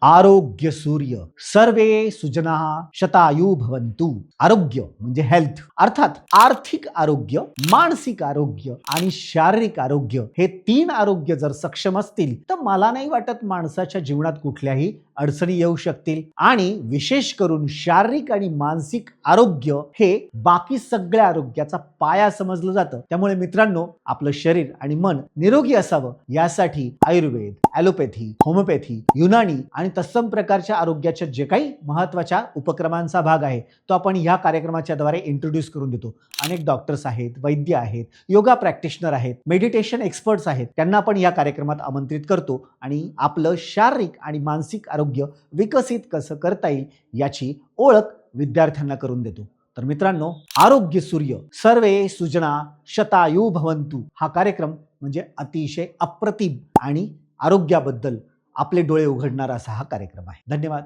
आरोग्य सूर्य सर्वे सुजना शतायू भवंतु। आरोग्य म्हणजे हेल्थ, अर्थात आर्थिक आरोग्य, मानसिक आरोग्य आणि शारीरिक आरोग्य हे तीन आरोग्य जर सक्षम असतील तर मला नाही वाटत माणसाच्या जीवनात कुठल्याही अडचणी येऊ शकतील। आणि विशेष करून शारीरिक आणि मानसिक आरोग्य हे बाकी सगळ्या आरोग्याचा पाया समजलं जातं। त्यामुळे मित्रांनो, आपलं शरीर आणि मन निरोगी असावं यासाठी आयुर्वेद, ॲलोपॅथी, होमिओपॅथी, युनानी आणि तत्सम प्रकारच्या आरोग्याच्या जे काही महत्त्वाच्या उपक्रमांचा भाग आहे तो आपण ह्या कार्यक्रमाच्या द्वारे इंट्रोड्यूस करून देतो। अनेक डॉक्टर्स आहेत, वैद्य आहेत, योगा प्रॅक्टिशनर आहेत, मेडिटेशन एक्सपर्ट्स आहेत, त्यांना आपण या कार्यक्रमात आमंत्रित करतो आणि आपलं शारीरिक आणि मानसिक आरोग्य विकसित कसं करता येईल याची ओळख विद्यार्थ्यांना करून देतो। तर मित्रांनो, आरोग्य सूर्य सर्वे सुजना शतायू भवंतु हा कार्यक्रम म्हणजे अतिशय अप्रतिम आणि आरोग्याबद्दल आपले डोळे उघडणारा असा हा कार्यक्रम आहे। धन्यवाद।